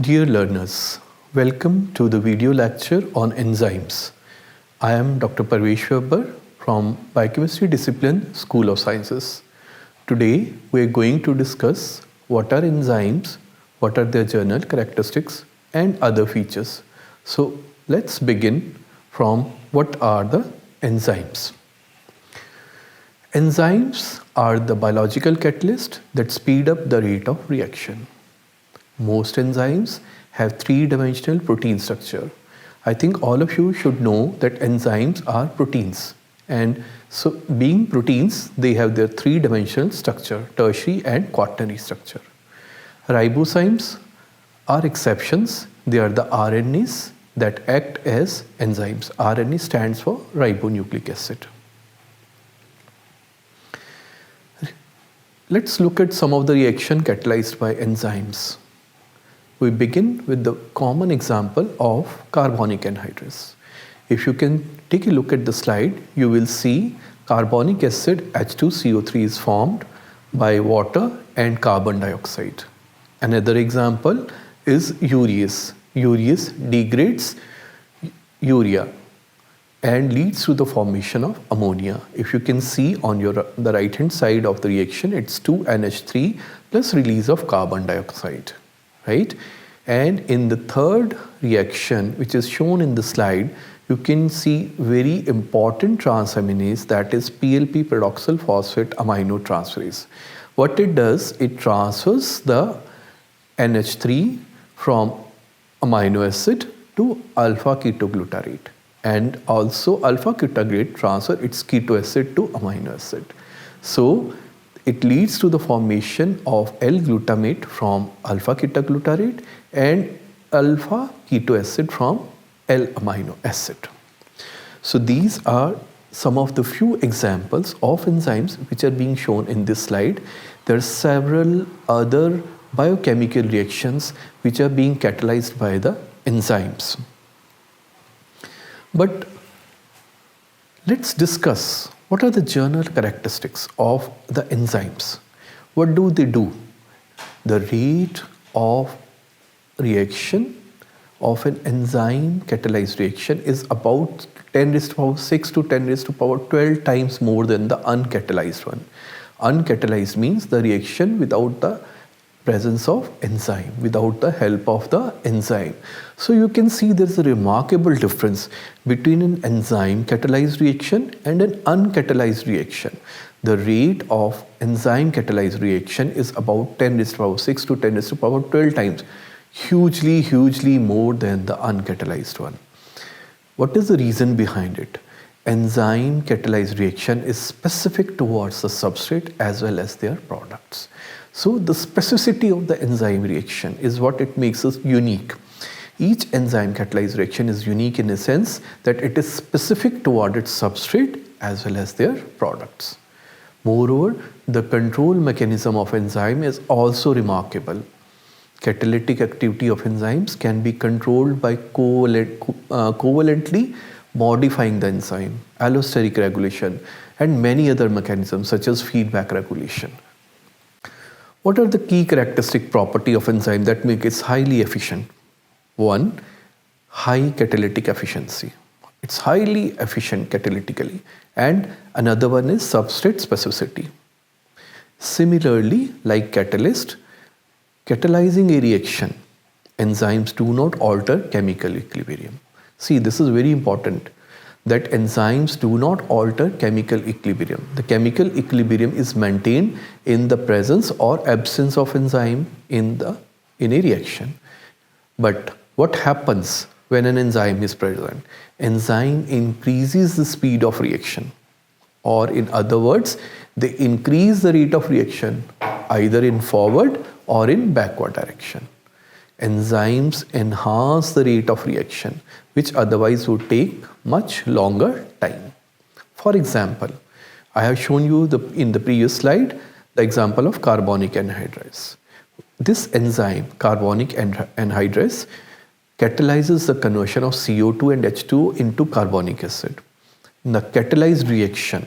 Dear learners, welcome to the video lecture on enzymes. I am Dr. Parvesh from Biochemistry Discipline, School of Sciences. Today we are going to discuss what are enzymes, what are their general characteristics and other features. So let's begin from what are the enzymes. Enzymes are the biological catalysts that speed up the rate of reaction. Most enzymes have three-dimensional protein structure. I think all of you should know that enzymes are proteins. And so being proteins, they have their three-dimensional structure, tertiary and quaternary structure. Ribozymes are exceptions. They are the RNAs that act as enzymes. RNA stands for ribonucleic acid. Let's look at some of the reaction catalyzed by enzymes. We begin with the common example of carbonic anhydrase. If you can take a look at the slide, you will see carbonic acid H2CO3 is formed by water and carbon dioxide. Another example is urease. Urease degrades urea and leads to the formation of ammonia. If you can see on the right hand side of the reaction, it's 2NH3 plus release of carbon dioxide. Right? And in the third reaction, which is shown in the slide, you can see very important transaminase, that is PLP pyridoxal phosphate aminotransferase. What it does, it transfers the NH3 from amino acid to alpha ketoglutarate, and also alpha ketoglutarate transfer its keto acid to amino acid. So it leads to the formation of L-glutamate from alpha ketoglutarate and alpha keto acid from L-amino acid. So these are some of the few examples of enzymes which are being shown in this slide. There are several other biochemical reactions which are being catalyzed by the enzymes. But let's discuss what are the general characteristics of the enzymes. What do they do? The rate of reaction of an enzyme catalyzed reaction is about 10 raised to the power 6 to 10 raised to the power 12 times more than the uncatalyzed one. Uncatalyzed means the reaction without the presence of enzyme, without the help of the enzyme. So you can see there's a remarkable difference between an enzyme catalyzed reaction and an uncatalyzed reaction. The rate of enzyme catalyzed reaction is about 10 raised to the power 6 to 10 raised to the power 12 times, hugely more than the uncatalyzed one. What is the reason behind it? Enzyme catalyzed reaction is specific towards the substrate as well as their products. So the specificity of the enzyme reaction is what it makes us unique. Each enzyme catalyzed reaction is unique in a sense that it is specific toward its substrate as well as their products. Moreover, the control mechanism of enzyme is also remarkable. Catalytic activity of enzymes can be controlled by covalently modifying the enzyme, allosteric regulation, and many other mechanisms such as feedback regulation. What are the key characteristic property of enzyme that make it highly efficient? One, high catalytic efficiency. It's highly efficient catalytically. And another one is substrate specificity. Similarly, like catalyst, catalyzing a reaction, enzymes do not alter chemical equilibrium. See, this is very important, that enzymes do not alter chemical equilibrium. The chemical equilibrium is maintained in the presence or absence of enzyme in a reaction. But what happens when an enzyme is present? Enzyme increases the speed of reaction, or in other words, they increase the rate of reaction either in forward or in backward direction. Enzymes enhance the rate of reaction, which otherwise would take much longer time. For example, I have shown you in the previous slide the example of carbonic anhydrase. This enzyme, carbonic anhydrase, catalyzes the conversion of CO2 and H2O into carbonic acid. In the catalyzed reaction,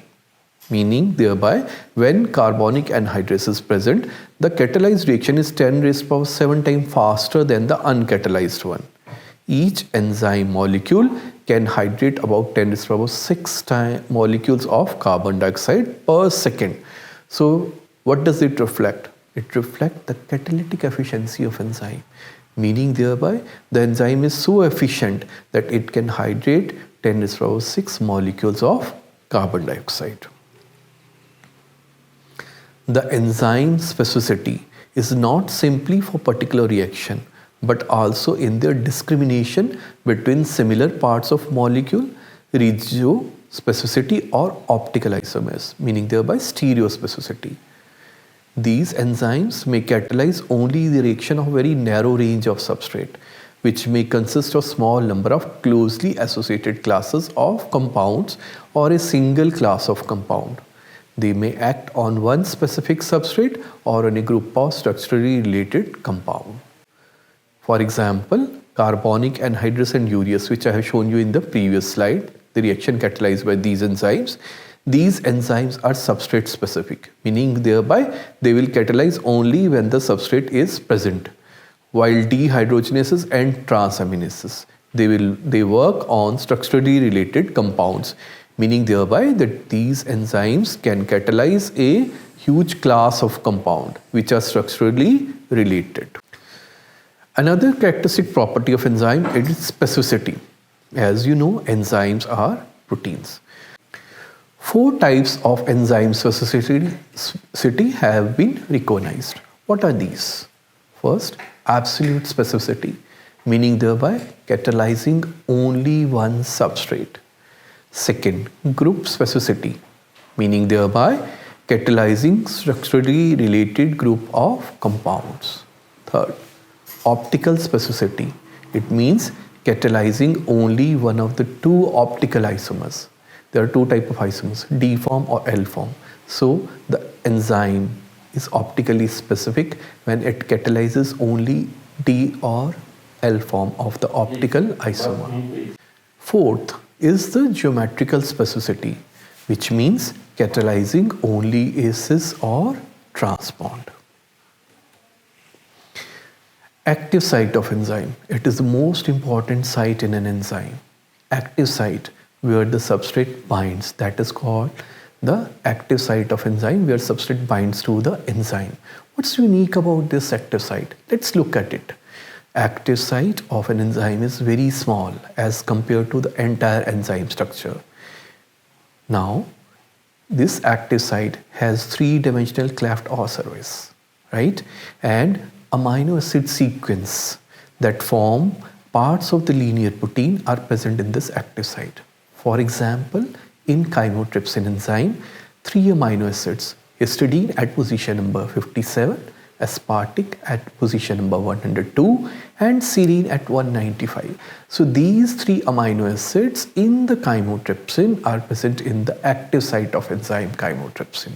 meaning thereby when carbonic anhydrase is present, the catalyzed reaction is 10 raised to the power 7 times faster than the uncatalyzed one. Each enzyme molecule can hydrate about 10 raised to the power 6 molecules of carbon dioxide per second. So what does it reflect? It reflects the catalytic efficiency of enzyme, meaning thereby the enzyme is so efficient that it can hydrate 10 raised to the power 6 molecules of carbon dioxide. The enzyme specificity is not simply for particular reaction, but also in their discrimination between similar parts of molecule, regio specificity or optical isomers, meaning thereby stereo specificity. These enzymes may catalyze only the reaction of very narrow range of substrate, which may consist of small number of closely associated classes of compounds or a single class of compound. They may act on one specific substrate or on a group of structurally related compound. For example, carbonic anhydrase and urease, which I have shown you in the previous slide, the reaction catalyzed by these enzymes. These enzymes are substrate specific, meaning thereby they will catalyze only when the substrate is present. While dehydrogenases and transaminases, they work on structurally related compounds, meaning thereby that these enzymes can catalyze a huge class of compound which are structurally related. Another characteristic property of enzyme is its specificity. As you know, enzymes are proteins. 4 types of enzyme specificity have been recognized. What are these? First, absolute specificity, meaning thereby catalyzing only one substrate. Second, group specificity, meaning thereby catalyzing structurally related group of compounds. Third, optical specificity. It means catalyzing only one of the 2 optical isomers. There are 2 types of isomers, D form or L form. So the enzyme is optically specific when it catalyzes only D or L form of the optical isomer. Fourth is the geometrical specificity, which means catalyzing only a cis or trans bond. Active site of enzyme. It is the most important site in an enzyme. Active site where the substrate binds, that is called the active site of enzyme, where substrate binds to the enzyme. What's unique about this active site? Let's look at it. Active site of an enzyme is very small as compared to the entire enzyme structure. Now, this active site has 3-dimensional cleft or surface, right? And amino acid sequence that form parts of the linear protein are present in this active site. For example, in chymotrypsin enzyme, 3 amino acids, histidine at position number 57, aspartic at position number 102, and serine at 195. So these 3 amino acids in the chymotrypsin are present in the active site of enzyme chymotrypsin.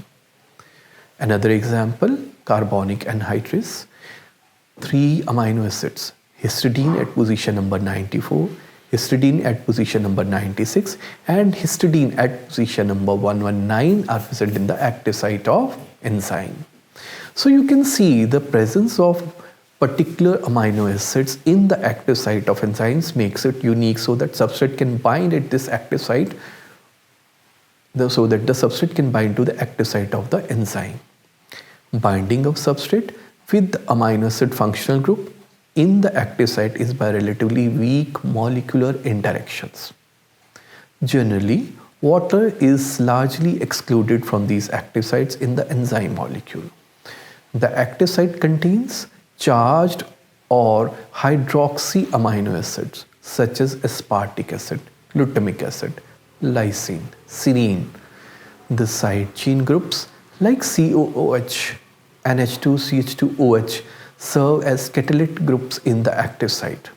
Another example, carbonic anhydrase, 3 amino acids, histidine at position number 94, histidine at position number 96 and histidine at position number 119 are present in the active site of enzyme. So you can see the presence of particular amino acids in the active site of enzymes makes it unique so that substrate can bind at this active site, so that the substrate can bind to the active site of the enzyme. Binding of substrate with the amino acid functional group in the active site is by relatively weak molecular interactions. Generally, water is largely excluded from these active sites in the enzyme molecule. The active site contains charged or hydroxy amino acids such as aspartic acid, glutamic acid, lysine, serine. The side chain groups like COOH, NH2CH2OH serve as catalytic groups in the active site.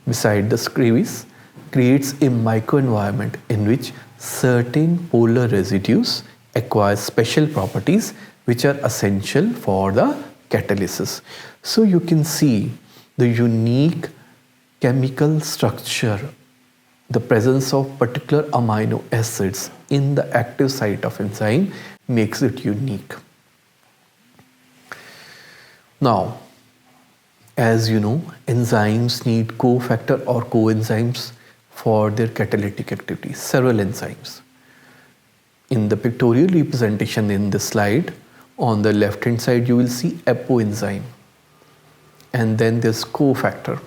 Beside the crevice creates a microenvironment in which certain polar residues acquire special properties which are essential for the catalysis. So you can see the unique chemical structure, the presence of particular amino acids in the active site of enzyme makes it unique. Now, as you know, enzymes need cofactor or coenzymes for their catalytic activity, several enzymes. In the pictorial representation in this slide, on the left hand side you will see apoenzyme, and then there's cofactor,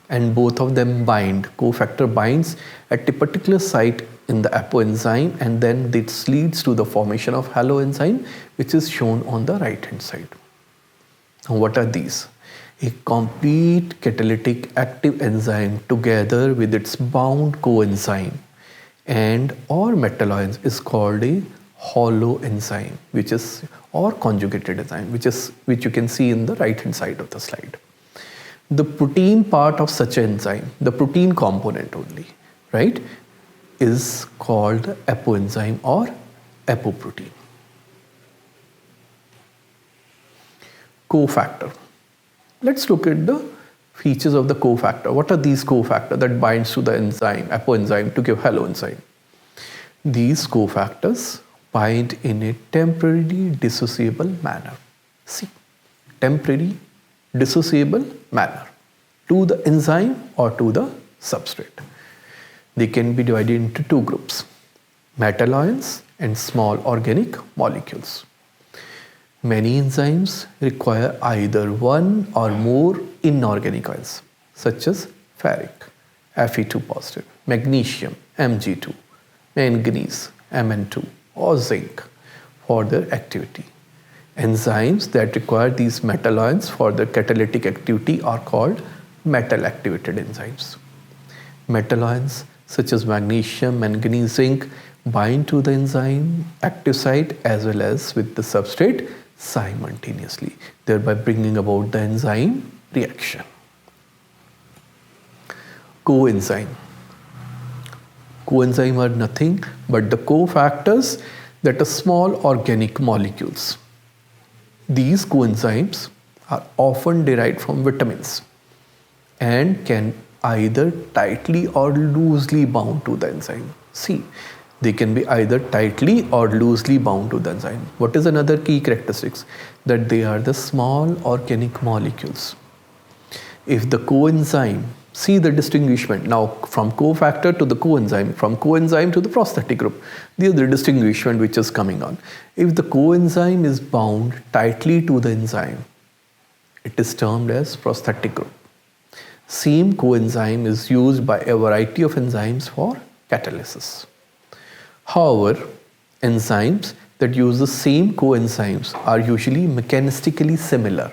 and both of them bind. Cofactor binds at a particular site in the apoenzyme, and then this leads to the formation of haloenzyme, which is shown on the right hand side. Now, what are these? A complete catalytic active enzyme together with its bound coenzyme and or metalloenzyme is called a holoenzyme, which is or conjugated enzyme, which you can see in the right hand side of the slide. The protein part of such an enzyme, the protein component only, right, is called apoenzyme or apoprotein. Cofactor. Let's look at the features of the cofactor. What are these cofactors that binds to the enzyme, apoenzyme, to give haloenzyme? These cofactors bind in a temporarily dissociable manner. See, temporary dissociable manner to the enzyme or to the substrate. They can be divided into two groups, metalloids and small organic molecules. Many enzymes require either one or more inorganic ions such as ferric, Fe2 positive, magnesium, Mg2, manganese, Mn2, or zinc for their activity. Enzymes that require these metalloids for their catalytic activity are called metal activated enzymes. Metalloids such as magnesium, manganese, zinc bind to the enzyme active site as well as with the substrate simultaneously, thereby bringing about the enzyme reaction. Coenzyme. Coenzyme are nothing but the cofactors that are small organic molecules. These coenzymes are often derived from vitamins and can either tightly or loosely bound to the enzyme. See, they can be either tightly or loosely bound to the enzyme. What is another key characteristics? That they are the small organic molecules. If the coenzyme, see the distinguishment now from cofactor to the coenzyme, from coenzyme to the prosthetic group. This is the distinguishment which is coming on. If the coenzyme is bound tightly to the enzyme, it is termed as prosthetic group. Same coenzyme is used by a variety of enzymes for catalysis. However, enzymes that use the same coenzymes are usually mechanistically similar.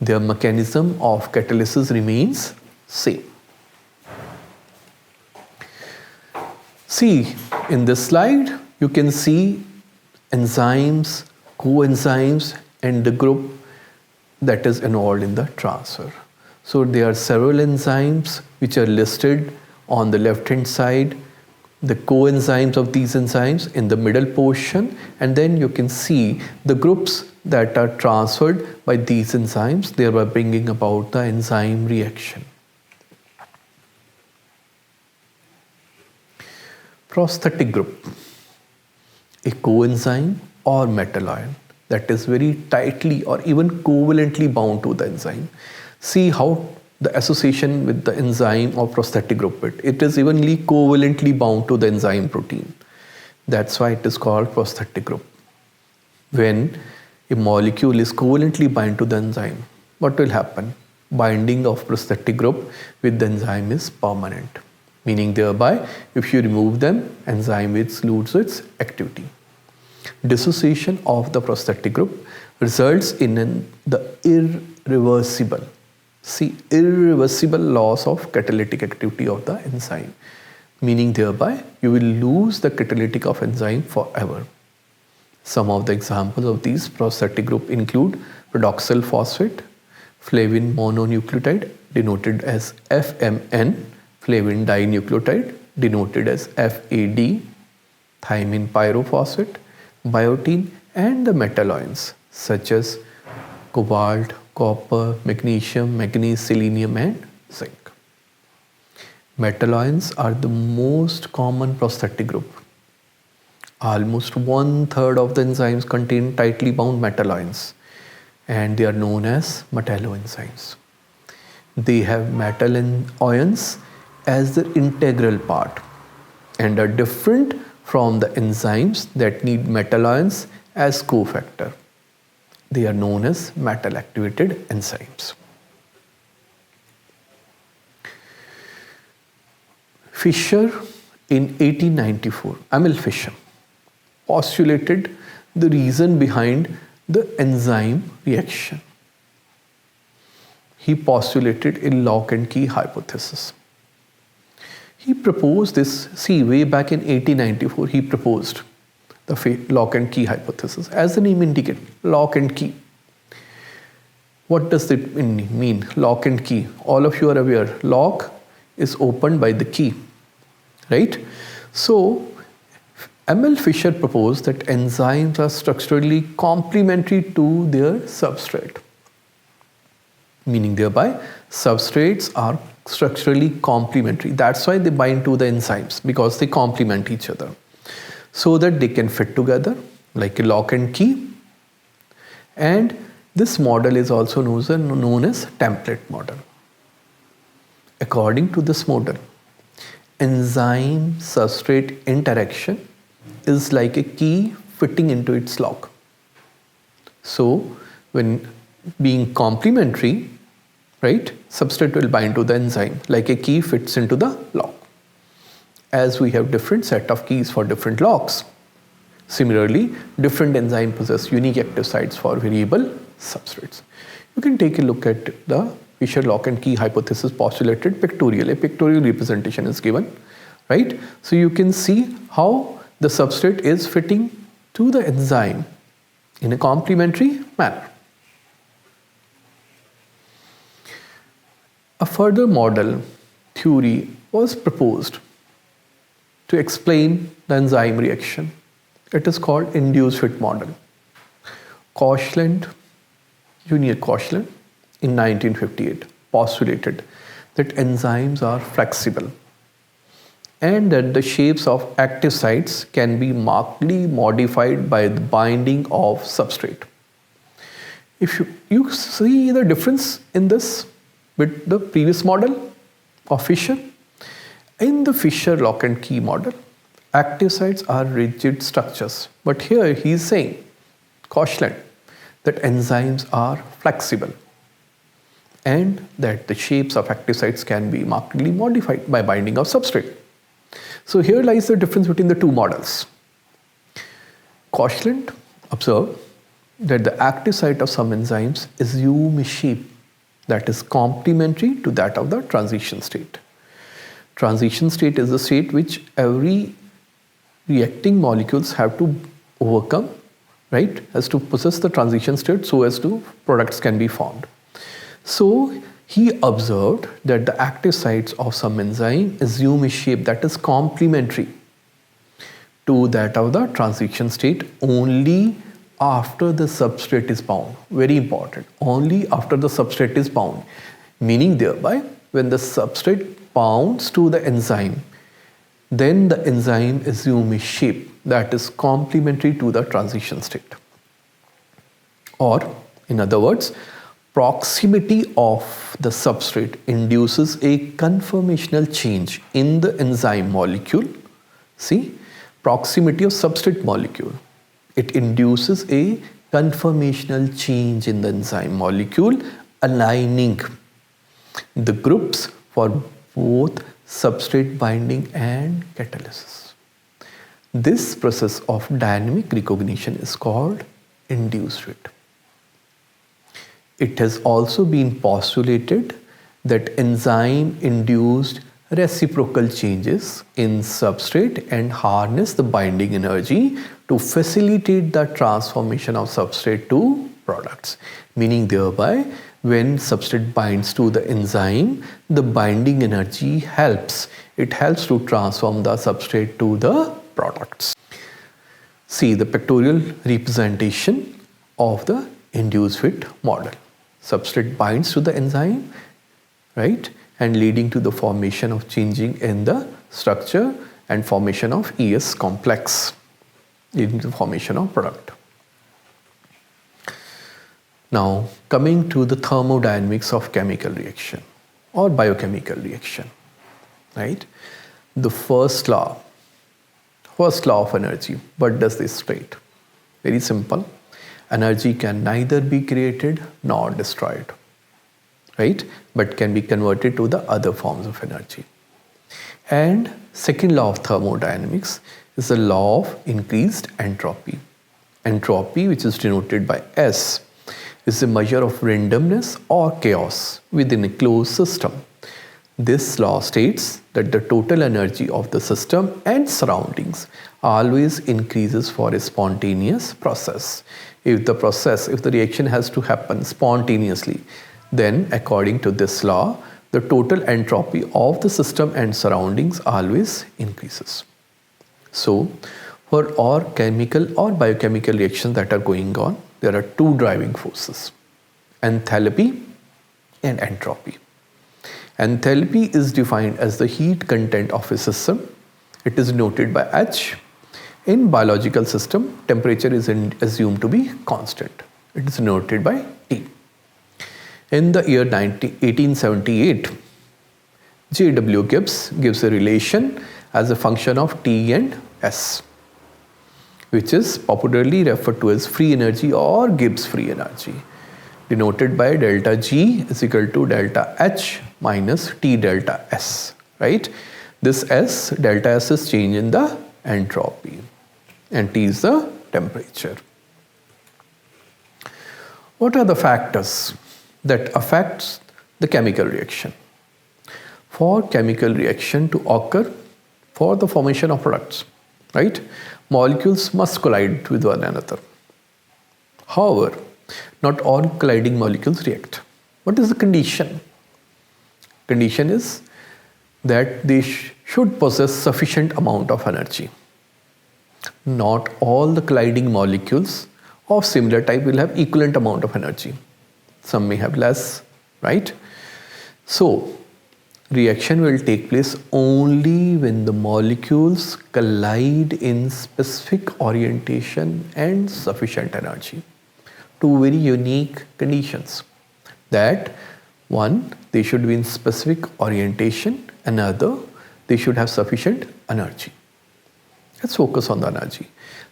Their mechanism of catalysis remains same. See, in this slide, you can see enzymes, coenzymes, and the group that is involved in the transfer. So there are several enzymes which are listed on the left hand side, the coenzymes of these enzymes in the middle portion, and then you can see the groups that are transferred by these enzymes, thereby bringing about the enzyme reaction. Prosthetic group, a coenzyme or metalloid that is very tightly or even covalently bound to the enzyme. See how the association with the enzyme or prosthetic group, it is evenly covalently bound to the enzyme protein. That's why it is called prosthetic group. When a molecule is covalently bound to the enzyme, what will happen? Binding of prosthetic group with the enzyme is permanent, meaning thereby if you remove them, enzyme will lose its activity. Dissociation of the prosthetic group results in the irreversible loss of catalytic activity of the enzyme, meaning thereby you will lose the catalytic of enzyme forever. Some of the examples of these prosthetic group include redoxyl phosphate, flavin mononucleotide denoted as FMN, flavin dinucleotide denoted as FAD, thymine pyrophosphate, biotin, and the metalloids such as cobalt, copper, magnesium, manganese, selenium, and zinc. Metalloids are the most common prosthetic group. Almost 1/3 of the enzymes contain tightly bound metal ions, and they are known as metalloenzymes. They have metal ions as the integral part and are different from the enzymes that need metal ions as cofactor. They are known as metal activated enzymes. Fischer in 1894, Emil Fischer, postulated the reason behind the enzyme reaction. He postulated a lock and key hypothesis. He proposed this, way back in 1894, he proposed the lock and key hypothesis. As the name indicates, lock and key. What does it mean? Lock and key. All of you are aware, lock is opened by the key, right? So, Emil Fischer proposed that enzymes are structurally complementary to their substrate. Meaning thereby, substrates are structurally complementary. That's why they bind to the enzymes, because they complement each other, so that they can fit together like a lock and key. And this model is also known as template model. According to this model, enzyme substrate interaction is like a key fitting into its lock. So when being complementary, right, substrate will bind to the enzyme like a key fits into the lock. As we have different set of keys for different locks, similarly different enzymes possess unique active sites for variable substrates. You can take a look at the Fischer lock and key hypothesis postulated pictorial. A pictorial representation is given, right? So you can see how the substrate is fitting to the enzyme in a complementary manner. A further model theory was proposed to explain the enzyme reaction. It is called induced fit model. Junior Koshland in 1958 postulated that enzymes are flexible and that the shapes of active sites can be markedly modified by the binding of substrate. If you see the difference in this with the previous model of Fischer, in the Fischer lock and key model, active sites are rigid structures. But here he is saying, Koshland, that enzymes are flexible and that the shapes of active sites can be markedly modified by binding of substrate. So here lies the difference between the two models. Koshland observed that the active site of some enzymes is U-shaped, that is complementary to that of the transition state. Transition state is the state which every reacting molecules have to overcome, right, has to possess the transition state so as to products can be formed. So he observed that the active sites of some enzyme is U-shaped, that is complementary to that of the transition state only after the substrate is bound. Very important, only after the substrate is bound, meaning thereby when the substrate bounds to the enzyme, then the enzyme is U-shaped, that is complementary to the transition state. Or in other words, proximity of the substrate induces a conformational change in the enzyme molecule. See, proximity of substrate molecule, it induces a conformational change in the enzyme molecule, aligning the groups for both substrate binding and catalysis. This process of dynamic recognition is called induced fit. It has also been postulated that enzyme induced reciprocal changes in substrate and harness the binding energy to facilitate the transformation of substrate to products. Meaning thereby, when substrate binds to the enzyme, the binding energy helps. It helps to transform the substrate to the products. See the pictorial representation of the induced fit model. Substrate binds to the enzyme, right, and leading to the formation of changing in the structure and formation of ES complex. leading to the formation of product. Now, coming to the thermodynamics of chemical reaction or biochemical reaction, right? The first law of energy, what does this state? Very simple. Energy can neither be created nor destroyed, right? But can be converted to the other forms of energy. And second law of thermodynamics is the law of increased entropy. Entropy, which is denoted by S, is a measure of randomness or chaos within a closed system. This law states that the total energy of the system and surroundings always increases for a spontaneous process. If the reaction has to happen spontaneously, then according to this law, the total entropy of the system and surroundings always increases. So, for all chemical or biochemical reactions that are going on, there are two driving forces, enthalpy and entropy. Enthalpy is defined as the heat content of a system. It is noted by H. In biological system, temperature is assumed to be constant. It is noted by T. In the year 1878, J.W. Gibbs gives a relation as a function of T and S, which is popularly referred to as free energy or Gibbs free energy, denoted by delta G is equal to delta H minus T delta S, right? This S, delta S is change in the entropy and T is the temperature. What are the factors that affects the chemical reaction? For chemical reaction to occur for the formation of products, right? Molecules must collide with one another. However, not all colliding molecules react. What is the condition? Condition is that they should possess sufficient amount of energy. Not all the colliding molecules of similar type will have equivalent amount of energy. Some may have less, right? So, reaction will take place only when the molecules collide in specific orientation and sufficient energy. Two very unique conditions. That one, they should be in specific orientation, another, they should have sufficient energy. Let's focus on the energy.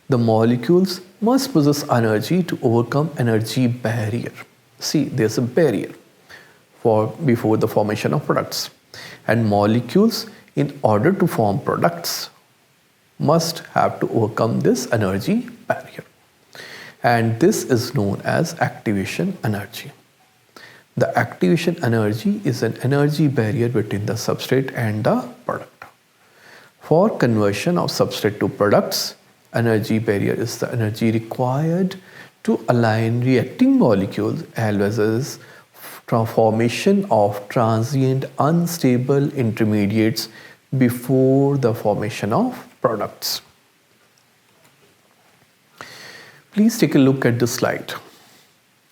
The molecules must possess energy to overcome energy barrier. See, there's a barrier before the formation of products. And molecules, in order to form products, must have to overcome this energy barrier. And this is known as activation energy. The activation energy is an energy barrier between the substrate and the product. For conversion of substrate to products, energy barrier is the energy required to align reacting molecules as well as formation of transient unstable intermediates before the formation of products. Please take a look at the slide.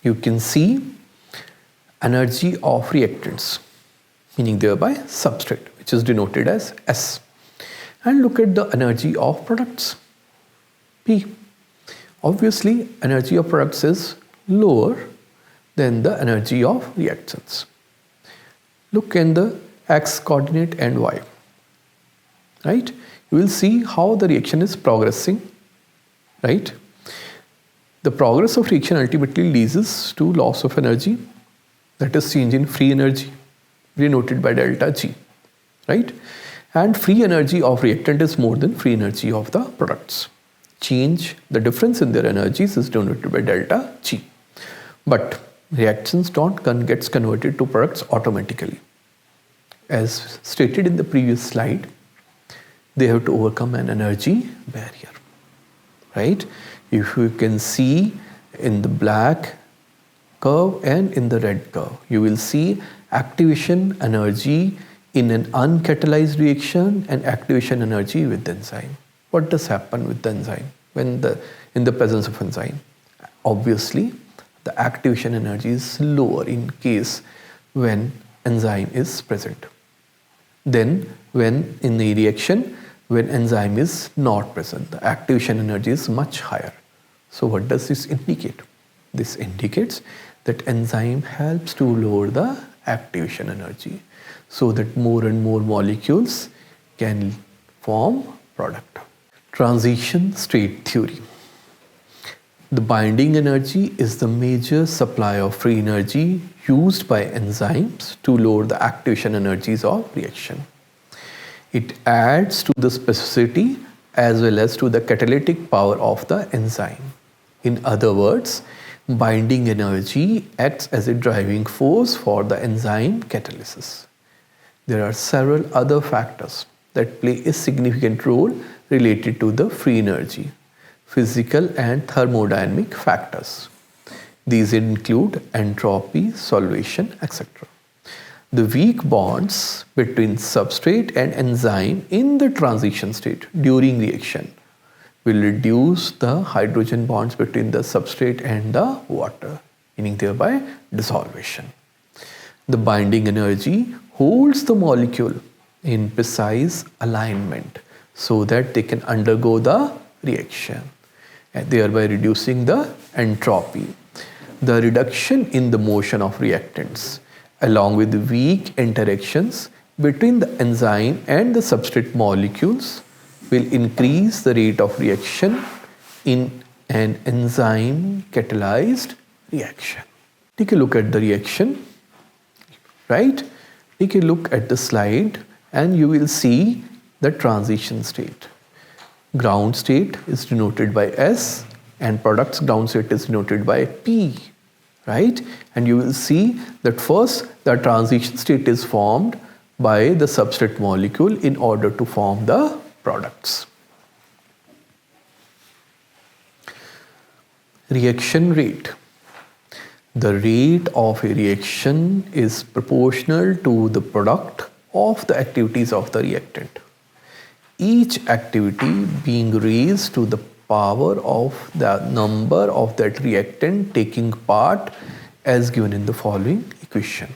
You can see energy of reactants, meaning thereby substrate, which is denoted as S. And look at the energy of products, P. Obviously, energy of products is lower than the energy of reactants. Look in the X coordinate and Y, right? You will see how the reaction is progressing, right? The progress of reaction ultimately leads to loss of energy, that is change in free energy, denoted by delta G, right? And free energy of reactant is more than free energy of the products. Change, the difference in their energies is denoted by delta G. But reactions gets converted to products automatically. As stated in the previous slide, they have to overcome an energy barrier, right? If you can see in the black curve and in the red curve, you will see activation energy in an uncatalyzed reaction and activation energy with the enzyme. What does happen with the enzyme in the presence of enzyme? Obviously, the activation energy is lower in case when enzyme is present. Then when in the reaction, when enzyme is not present. The activation energy is much higher. So what does this indicate? This indicates that enzyme helps to lower the activation energy so that more and more molecules can form product. Transition state theory. The binding energy is the major supply of free energy used by enzymes to lower the activation energies of reaction. It adds to the specificity as well as to the catalytic power of the enzyme. In other words, binding energy acts as a driving force for the enzyme catalysis. There are several other factors that play a significant role related to the free energy, physical and thermodynamic factors. These include entropy, solvation, etc. The weak bonds between substrate and enzyme in the transition state during reaction will reduce the hydrogen bonds between the substrate and the water, meaning thereby dissolution. The binding energy holds the molecule in precise alignment so that they can undergo the reaction, and thereby reducing the entropy. The reduction in the motion of reactants along with weak interactions between the enzyme and the substrate molecules will increase the rate of reaction in an enzyme catalyzed reaction. Take a look at the reaction, right? Take a look at the slide and you will see the transition state. Ground state is denoted by S and product's ground state is denoted by P, right? And you will see that first the transition state is formed by the substrate molecule in order to form the products. Reaction rate. The rate of a reaction is proportional to the product of the activities of the reactant. Each activity being raised to the power of the number of that reactant taking part as given in the following equation.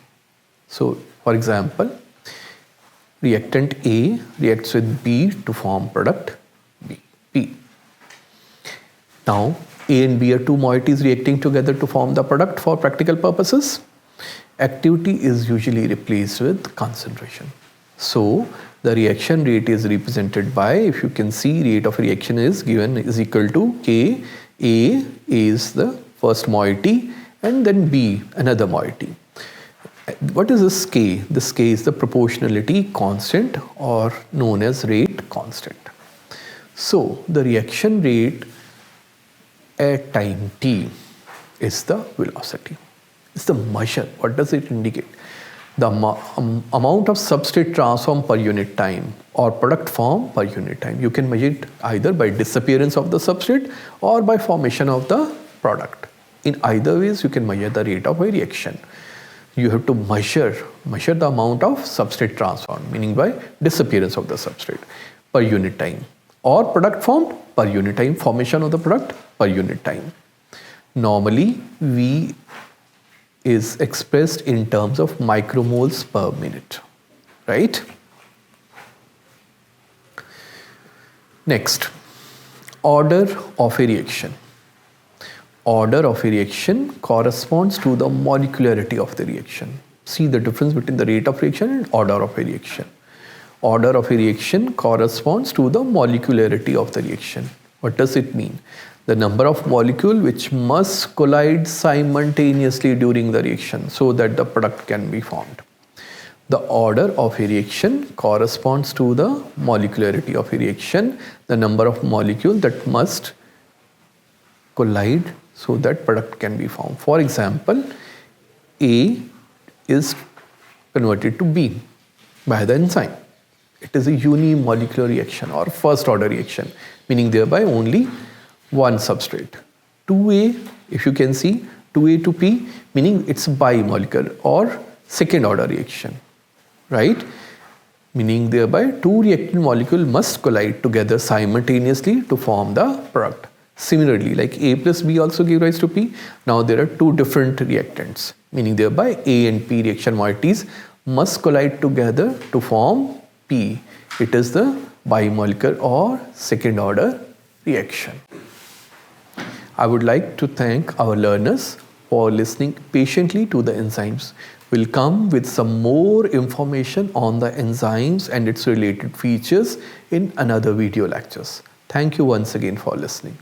So, for example, reactant A reacts with B to form product P. Now, A and B are two moieties reacting together to form the product for practical purposes. Activity is usually replaced with concentration. So, the reaction rate is represented by, if you can see, rate of reaction is given is equal to K. A is the first moiety and then B another moiety. What is this K? This K is the proportionality constant or known as rate constant. So, the reaction rate at time t is the velocity. It's the measure. What does it indicate? The amount of substrate transform per unit time or product form per unit time. You can measure it either by disappearance of the substrate or by formation of the product. In either ways, you can measure the rate of a reaction. You have to measure the amount of substrate transformed, meaning by disappearance of the substrate per unit time, or product formed per unit time, formation of the product per unit time. Normally, V is expressed in terms of micromoles per minute, right? Next, order of a reaction. Order of a reaction corresponds to the molecularity of the reaction. See the difference between the rate of reaction and order of a reaction. Order of a reaction corresponds to the molecularity of the reaction. What does it mean? The number of molecules which must collide simultaneously during the reaction so that the product can be formed. The order of a reaction corresponds to the molecularity of a reaction, the number of molecules that must collide so that product can be formed. For example, A is converted to B by the enzyme. It is a unimolecular reaction or first order reaction, meaning thereby only one substrate. 2A, if you can see, 2A to P, meaning it's bimolecular or second order reaction, right? Meaning thereby two reactant molecules must collide together simultaneously to form the product. Similarly, like A plus B also give rise to P. Now there are two different reactants, meaning thereby A and P reaction moieties must collide together to form P. It is the biomolecular or second order reaction. I would like to thank our learners for listening patiently to the enzymes. We'll come with some more information on the enzymes and its related features in another video lectures. Thank you once again for listening.